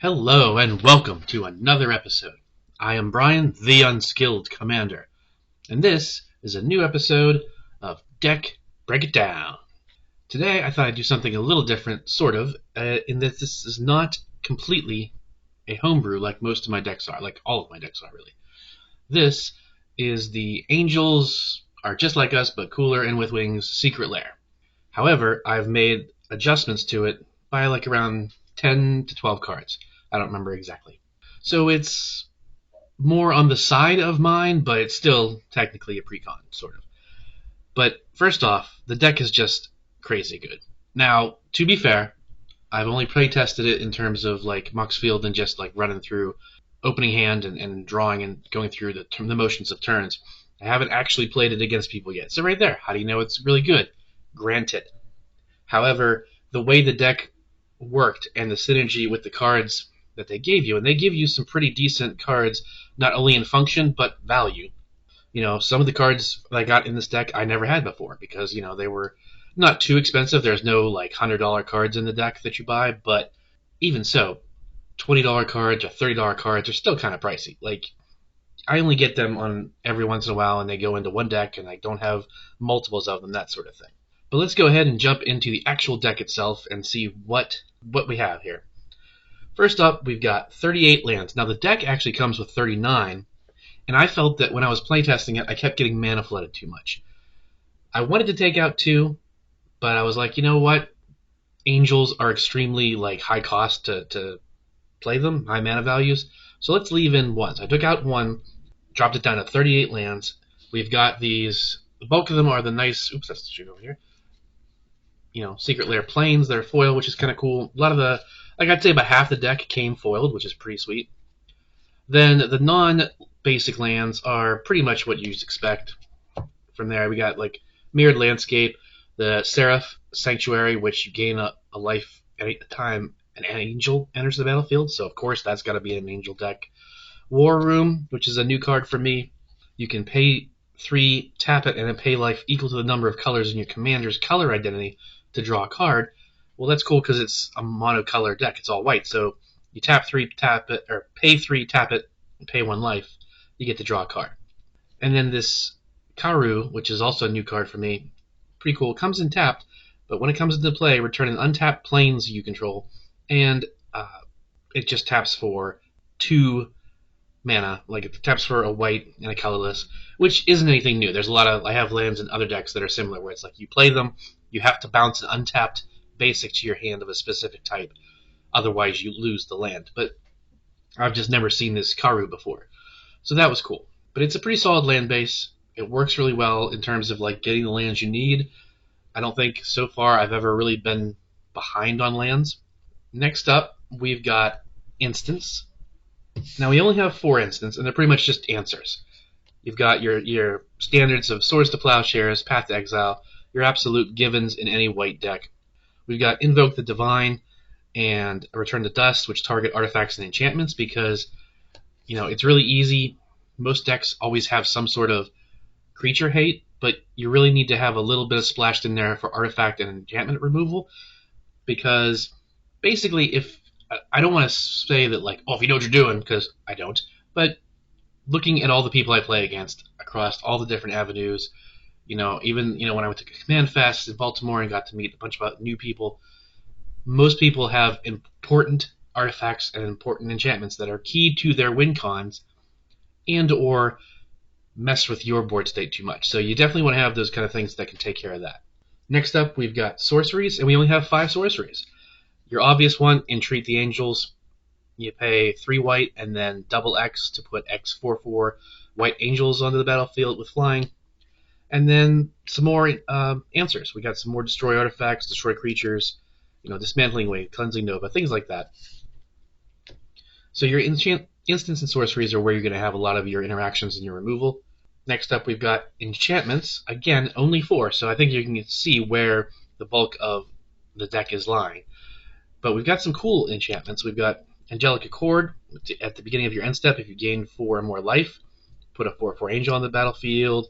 Hello and welcome to another episode. I am Brian, the Unskilled Commander, and this is a new episode of Deck Break It Down. Today I thought I'd do something a little different, sort of, in that this is not completely a homebrew like most of my decks are, like all of my decks are really. This is the Angels Are Just Like Us But Cooler and With Wings Secret Lair. However, I've made adjustments to it by like around 10 to 12 cards. I don't remember exactly. So it's more on the side of mine, but it's still technically a precon, sort of. But first off, the deck is just crazy good. Now, to be fair, I've only play tested it in terms of like Muxfield and just like running through opening hand and drawing and going through the motions of turns. I haven't actually played it against people yet. So right there, how do you know it's really good? Granted. However, the way the deck worked and the synergy with the cards that they gave you, and they give you some pretty decent cards, not only in function, but value. You know, some of the cards that I got in this deck I never had before because, you know, they were not too expensive. There's no, like, $100 cards in the deck that you buy, but even so, $20 cards or $30 cards are still kind of pricey. Like, I only get them on every once in a while, and they go into one deck, and I don't have multiples of them, that sort of thing. But let's go ahead and jump into the actual deck itself and see what we have here. First up, we've got 38 lands. Now, the deck actually comes with 39, and I felt that when I was playtesting it, I kept getting mana flooded too much. I wanted to take out 2, but I was like, you know what? Angels are extremely like high cost to play them, high mana values, so let's leave in 1. So I took out 1, dropped it down to 38 lands. We've got these, the bulk of them are the nice, oops, that's the street over here. You know, Secret Lair planes, they're foil, which is kind of cool. A lot of the, like I'd say about half the deck came foiled, which is pretty sweet. Then the non-basic lands are pretty much what you'd expect. From there, we got like Mirrored Landscape, the Seraph Sanctuary, which you gain a life at a time an angel enters the battlefield, so of course that's got to be an angel deck. War Room, which is a new card for me. You can pay 3, tap it, and then pay life equal to the number of colors in your commander's color identity to draw a card. Well, that's cool because it's a monocolor deck. It's all white, so you tap 3, tap it, or pay 3, tap it, and pay 1 life. You get to draw a card. And then this Karu, which is also a new card for me, pretty cool. It comes in tapped, but when it comes into play, return an untapped planes you control, and it just taps for 2 mana. Like it taps for a white and a colorless, which isn't anything new. There's a lot of, I have lands in other decks that are similar, where it's like you play them, you have to bounce an untapped basic to your hand of a specific type, otherwise you lose the land. But I've just never seen this Karu before, so that was cool. But it's a pretty solid land base. It works really well in terms of like getting the lands you need. I don't think so far I've ever really been behind on lands. Next up, we've got Instants. Now we only have 4 instants, and they're pretty much just answers. You've got your standards of Swords to Plowshares, Path to Exile, your absolute givens in any white deck. We've got Invoke the Divine and Return to Dust, which target artifacts and enchantments because, you know, it's really easy. Most decks always have some sort of creature hate, but you really need to have a little bit of splashed in there for artifact and enchantment removal because basically if I don't want to say that like, oh, if you know what you're doing, because I don't, but looking at all the people I play against across all the different avenues, you know, even, you know, when I went to Command Fest in Baltimore and got to meet a bunch of new people, most people have important artifacts and important enchantments that are key to their win cons and or mess with your board state too much. So you definitely want to have those kind of things that can take care of that. Next up, we've got sorceries, and we only have 5 sorceries. Your obvious one, Entreat the Angels. You pay 3 white and then double X to put X 4/4 white angels onto the battlefield with flying. And then some more answers. We got some more destroy artifacts, destroy creatures, you know, dismantling wave, cleansing nova, things like that. So your instants and sorceries are where you're going to have a lot of your interactions and your removal. Next up, we've got enchantments. Again, only 4, so I think you can see where the bulk of the deck is lying. But we've got some cool enchantments. We've got Angelic Accord. At the beginning of your end step, if you gain 4 or more life, put a 4/4 angel on the battlefield.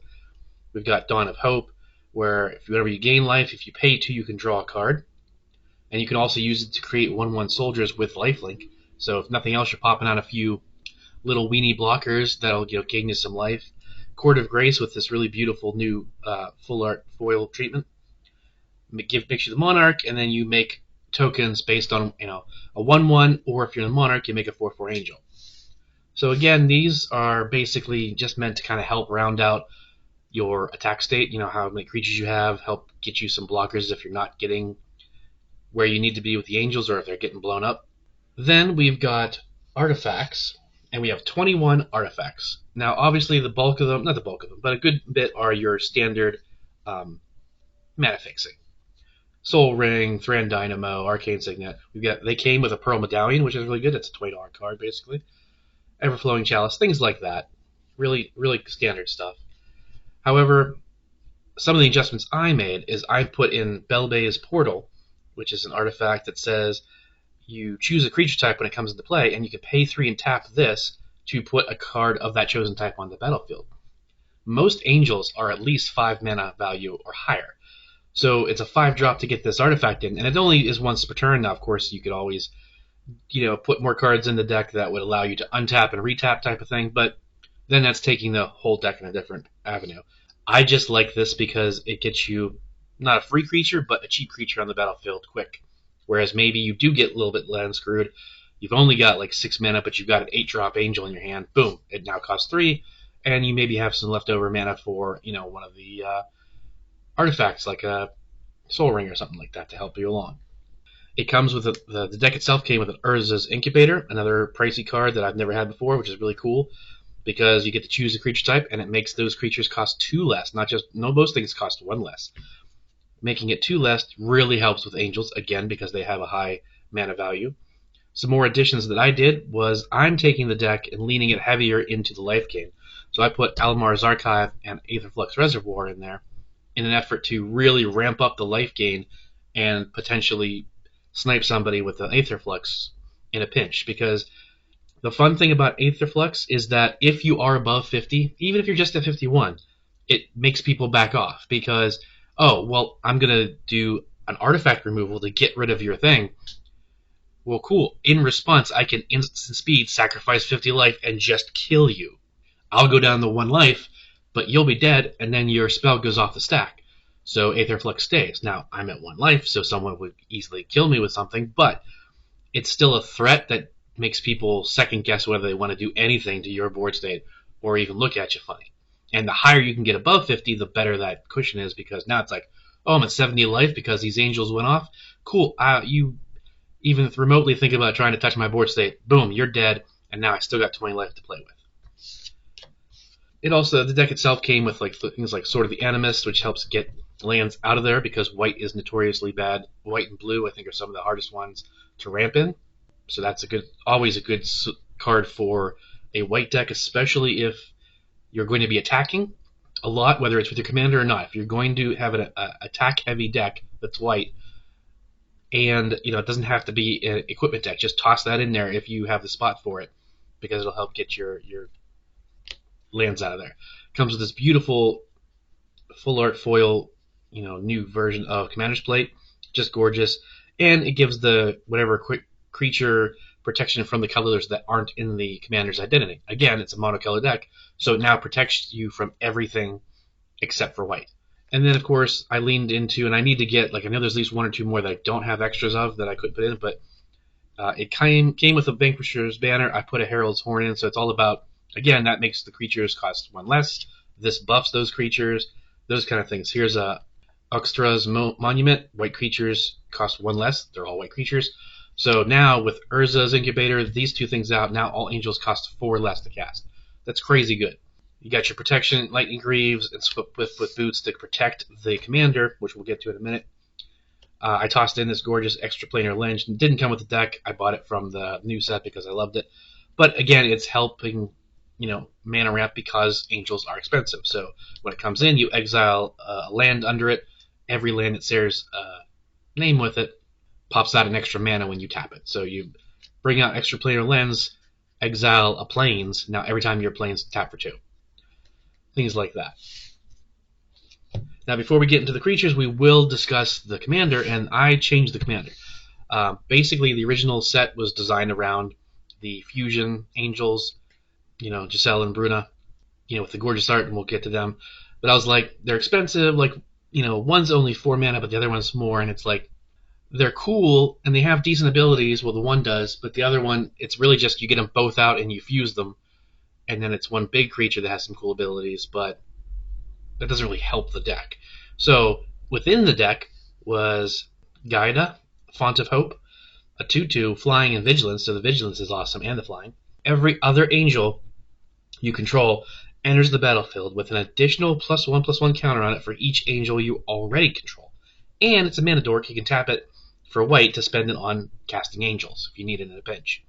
We've got Dawn of Hope, where whenever you gain life, if you pay 2, you can draw a card. And you can also use it to create 1/1 soldiers with lifelink. So if nothing else, you're popping out a few little weenie blockers that'll gain you some life. Court of Grace with this really beautiful new full art foil treatment makes you the Monarch, and then you make tokens based on a 1/1, or if you're the Monarch, you make a 4/4 Angel. So again, these are basically just meant to kind of help round out your attack state. How many creatures you have, help get you some blockers if you're not getting where you need to be with the Angels, or if they're getting blown up. Then we've got artifacts, and we have 21 artifacts. Now, obviously, the bulk of them, not the bulk of them, but a good bit are your standard mana fixing. Soul Ring, Thran Dynamo, Arcane Signet. They came with a Pearl Medallion, which is really good. It's a $20 card, basically. Everflowing Chalice, things like that. Really, really standard stuff. However, some of the adjustments I made is I put in Belbay's Portal, which is an artifact that says you choose a creature type when it comes into play, and you can pay 3 and tap this to put a card of that chosen type on the battlefield. Most Angels are at least 5 mana value or higher. So it's a 5-drop to get this artifact in, and it only is once per turn. Now, of course, you could always put more cards in the deck that would allow you to untap and retap type of thing, but then that's taking the whole deck in a different avenue. I just like this because it gets you not a free creature, but a cheap creature on the battlefield quick. Whereas maybe you do get a little bit land screwed. You've only got like 6 mana, but you've got an 8-drop Angel in your hand. Boom, it now costs 3, and you maybe have some leftover mana for one of the artifacts like a Soul Ring or something like that to help you along. It comes with the deck itself came with an Urza's Incubator, another pricey card that I've never had before, which is really cool because you get to choose a creature type, and it makes those creatures cost 2 less. Most things cost 1 less. Making it 2 less really helps with Angels, again, because they have a high mana value. Some more additions that I did was I'm taking the deck and leaning it heavier into the life gain. So I put Almar's Archive and Aetherflux Reservoir in there in an effort to really ramp up the life gain and potentially snipe somebody with an Aetherflux in a pinch. Because the fun thing about Aetherflux is that if you are above 50, even if you're just at 51, it makes people back off because, oh, well, I'm going to do an artifact removal to get rid of your thing. Well, cool. In response, I can instant speed, sacrifice 50 life, and just kill you. I'll go down to 1 life, but you'll be dead, and then your spell goes off the stack. So Aetherflux stays. Now, I'm at 1 life, so someone would easily kill me with something, but it's still a threat that makes people second guess whether they want to do anything to your board state or even look at you funny. And the higher you can get above 50, the better that cushion is, because now it's like, oh, I'm at 70 life because these Angels went off. Cool. You even remotely think about trying to touch my board state, boom, you're dead, and now I still got 20 life to play with. The deck itself came with things like Sword of the Animist, which helps get lands out of there because white is notoriously bad. White and blue, I think, are some of the hardest ones to ramp in. So that's always a good card for a white deck, especially if you're going to be attacking a lot, whether it's with your commander or not. If you're going to have an attack-heavy deck that's white, and it doesn't have to be an equipment deck, just toss that in there if you have the spot for it, because it'll help get your lands out of there. Comes with this beautiful full art foil, new version of Commander's Plate, just gorgeous, and it gives the whatever quick creature protection from the colors that aren't in the commander's identity. Again, it's a monocolor deck, so it now protects you from everything except for white. And then, of course, I leaned into, and I need to get, I know there's at least 1 or 2 more that I don't have extras of that I could put in, but it came with a Vanquisher's Banner. I put a Herald's Horn in, so it's all about, again, that makes the creatures cost 1 less. This buffs those creatures, those kind of things. Here's a Uxtra's Monument. White creatures cost 1 less. They're all white creatures. So now with Urza's Incubator, these 2 things out, now all Angels cost 4 less to cast. That's crazy good. You got your protection, Lightning Greaves, and with Boots to protect the commander, which we'll get to in a minute. I tossed in this gorgeous Extra Planar Lens. It didn't come with the deck. I bought it from the new set because I loved it. But again, it's helping, mana ramp because Angels are expensive. So when it comes in, you exile a land under it. Every land that shares a name with it pops out an extra mana when you tap it. So you bring out Extra Planar Lens, exile a Plains. Now every time your Plains tap for 2. Things like that. Now before we get into the creatures, we will discuss the commander, and I changed the commander. Basically, the original set was designed around the fusion angels, Giselle and Bruna, with the gorgeous art, and we'll get to them. But I was like, they're expensive. Like, one's only 4 mana, but the other one's more, and it's like, they're cool and they have decent abilities. Well, the one does, but the other one, it's really just you get them both out and you fuse them, and then it's one big creature that has some cool abilities, but that doesn't really help the deck. So within the deck was Gaida, Font of Hope, a 2/2 flying and vigilance, so the vigilance is awesome, and the flying. Every other angel you control enters the battlefield with an additional +1/+1 counter on it for each angel you already control. And it's a mana dork, you can tap it for white to spend it on casting angels if you need it in a pinch.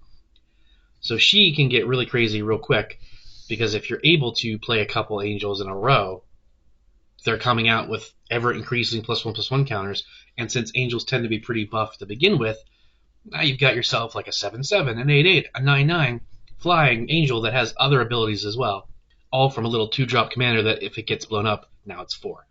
So she can get really crazy real quick, because if you're able to play a couple angels in a row, they're coming out with ever-increasing +1/+1 counters, and since angels tend to be pretty buff to begin with, now you've got yourself like a 7/7, an 8/8, a 9/9 flying angel that has other abilities as well, all from a little 2-drop commander that if it gets blown up, now it's 4.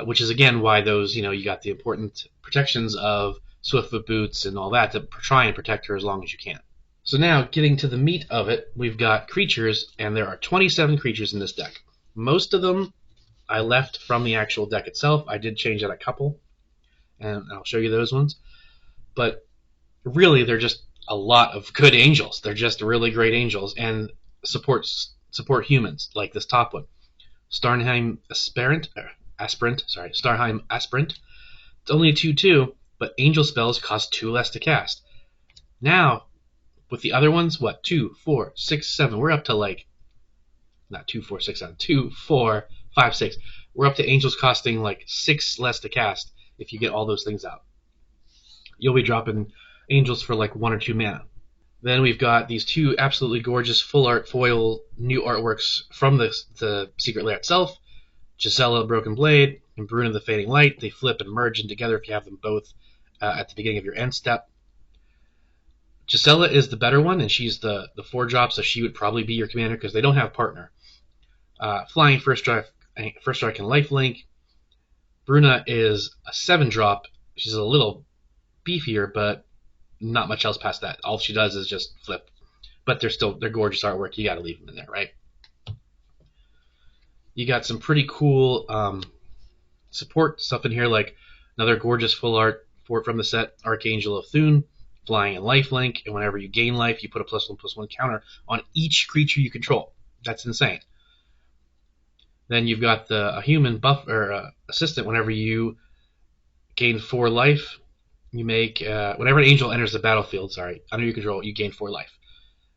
Which is again why those, you got the important protections of Swiftfoot Boots and all that to try and protect her as long as you can. So now, getting to the meat of it, we've got creatures, and there are 27 creatures in this deck. Most of them I left from the actual deck itself. I did change out a couple, and I'll show you those ones. But really, they're just a lot of good angels. They're just really great angels, and support humans, like this top one. Starnheim Aspirant. Starnheim Aspirant. It's only a 2/2, but angel spells cost 2 less to cast. Now, with the other ones, 2, 4, 6, 7. We're up to like, not 2, 4, 6, 7. 2, 4, 5, 6. We're up to angels costing like 6 less to cast if you get all those things out. You'll be dropping angels for like 1 or 2 mana. Then we've got these 2 absolutely gorgeous full art foil new artworks from the Secret Lair itself. Gisela Broken Blade and Bruna the Fading Light. They flip and merge in together if you have them both at the beginning of your end step. Gisela is the better one, and she's the 4-drop, so she would probably be your commander because they don't have partner. Flying first strike and lifelink. Bruna is a 7-drop. She's a little beefier, but not much else past that. All she does is just flip. But they're gorgeous artwork. You got to leave them in there, right? You got some pretty cool support stuff in here, like another gorgeous full art from the set, Archangel of Thune, flying and lifelink, and whenever you gain life, you put a +1/+1 counter on each creature you control. That's insane. Then you've got a human buff or assistant. Whenever you gain 4 life, you make whenever an angel enters the battlefield, under your control, you gain 4 life.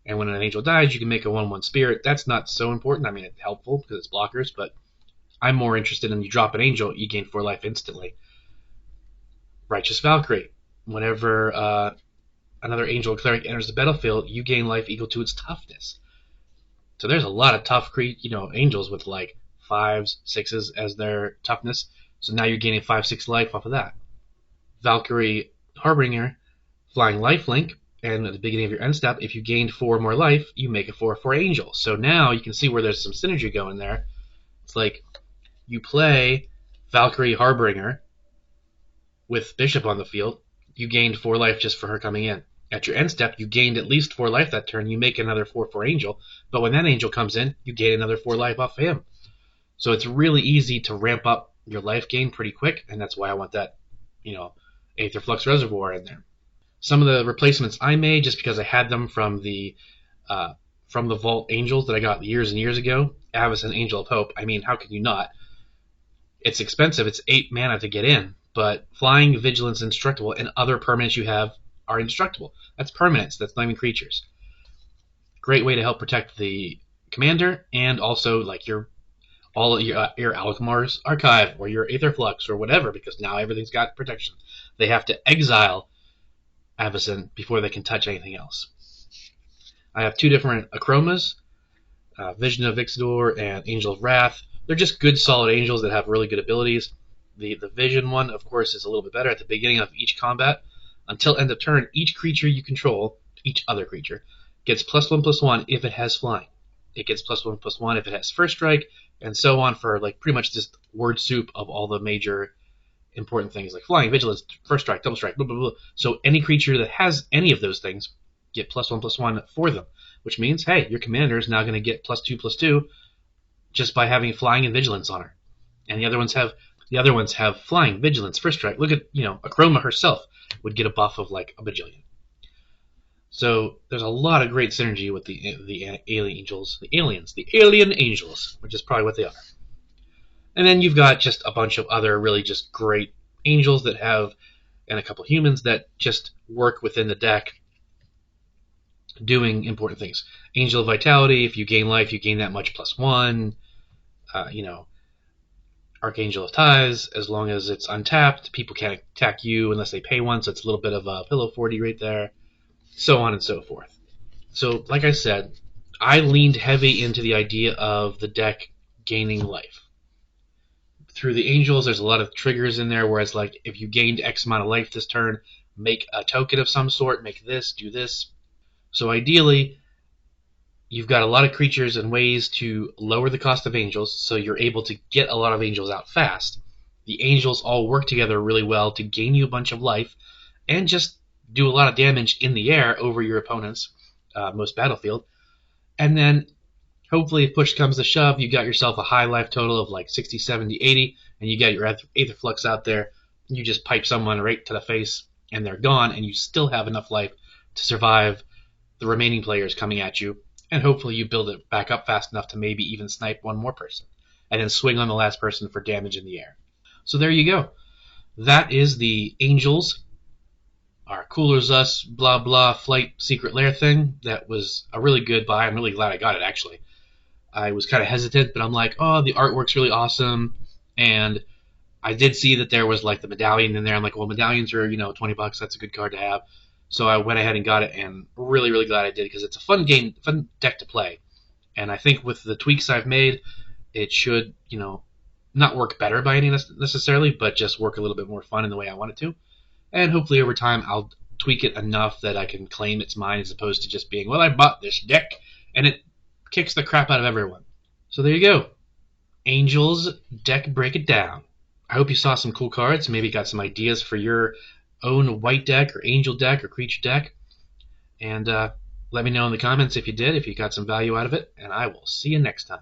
And when an angel dies, you can make a 1/1 spirit. That's not so important. I mean, it's helpful because it's blockers, but I'm more interested in you drop an angel, you gain 4 life instantly. Righteous Valkyrie. Whenever another angel or cleric enters the battlefield, you gain life equal to its toughness. So there's a lot of tough angels with like 5s, 6s as their toughness. So now you're gaining 5, 6 life off of that. Valkyrie Harbinger, flying lifelink. And at the beginning of your end step, if you gained 4 more life, you make a 4/4 angel. So now you can see where there's some synergy going there. It's like you play Valkyrie Harbinger with Bishop on the field. You gained 4 life just for her coming in. At your end step, you gained at least 4 life that turn. You make another 4/4 angel. But when that angel comes in, you gain another 4 life off of him. So it's really easy to ramp up your life gain pretty quick. And that's why I want that, Aether Flux Reservoir in there. Some of the replacements I made, just because I had them from the Vault Angels that I got years and years ago. Avacyn Angel of Hope. I mean, how can you not? It's expensive. It's 8 mana to get in, but flying, vigilance, indestructible, and other permanents you have are indestructible. That's permanents. That's not even creatures. Great way to help protect the commander, and also like your Alkmaar's Archive or your Aether Flux or whatever, because now everything's got protection. They have to exile Avacyn before they can touch anything else. I have 2 different Achromas, Vision of Ixidor and Angel of Wrath. They're just good, solid angels that have really good abilities. The Vision one, of course, is a little bit better. At the beginning of each combat, until end of turn, each creature you control, each other creature, gets +1/+1 if it has flying. It gets +1/+1 if it has first strike, and so on for like pretty much just word soup of all the major important things like flying, vigilance, first strike, double strike, blah, blah, blah. So any creature that has any of those things get +1/+1 for them, which means, hey, your commander is now going to get +2/+2 just by having flying and vigilance on her. And the other ones have flying, vigilance, first strike. Look at, Akroma herself would get a buff of like a bajillion. So there's a lot of great synergy with the alien angels, which is probably what they are. And then you've got just a bunch of other really just great angels that have, and a couple humans that just work within the deck doing important things. Angel of Vitality, if you gain life, you gain that much +1. Archangel of Ties, as long as it's untapped, people can't attack you unless they pay one, so it's a little bit of a pillow 40 right there. So on and so forth. So, like I said, I leaned heavy into the idea of the deck gaining life. Through the angels, there's a lot of triggers in there, whereas like if you gained X amount of life this turn, make a token of some sort, make this, do this. So ideally, you've got a lot of creatures and ways to lower the cost of angels, so you're able to get a lot of angels out fast. The angels all work together really well to gain you a bunch of life, and just do a lot of damage in the air over your opponent's most battlefield. And then, hopefully, if push comes to shove, you got yourself a high life total of like 60, 70, 80, and you got your Aether Flux out there. You just pipe someone right to the face, and they're gone, and you still have enough life to survive the remaining players coming at you. And hopefully you build it back up fast enough to maybe even snipe one more person, and then swing on the last person for damage in the air. So there you go. That is the Angels, our Cooler's Us, blah blah, Flight Secret Lair thing. That was a really good buy. I'm really glad I got it, actually. I was kind of hesitant, but I'm like, oh, the artwork's really awesome, and I did see that there was like the medallion in there. I'm like, well, medallions are, $20. That's a good card to have. So I went ahead and got it, and really, really glad I did, because it's a fun game, fun deck to play. And I think with the tweaks I've made, it should, not work better by any necessarily, but just work a little bit more fun in the way I want it to. And hopefully over time I'll tweak it enough that I can claim it's mine, as opposed to just being, well, I bought this deck, and it kicks the crap out of everyone. So there you go. Angels deck break it down. I hope you saw some cool cards, maybe got some ideas for your own white deck or angel deck or creature deck, and let me know in the comments if you did, if you got some value out of it, and I will see you next time.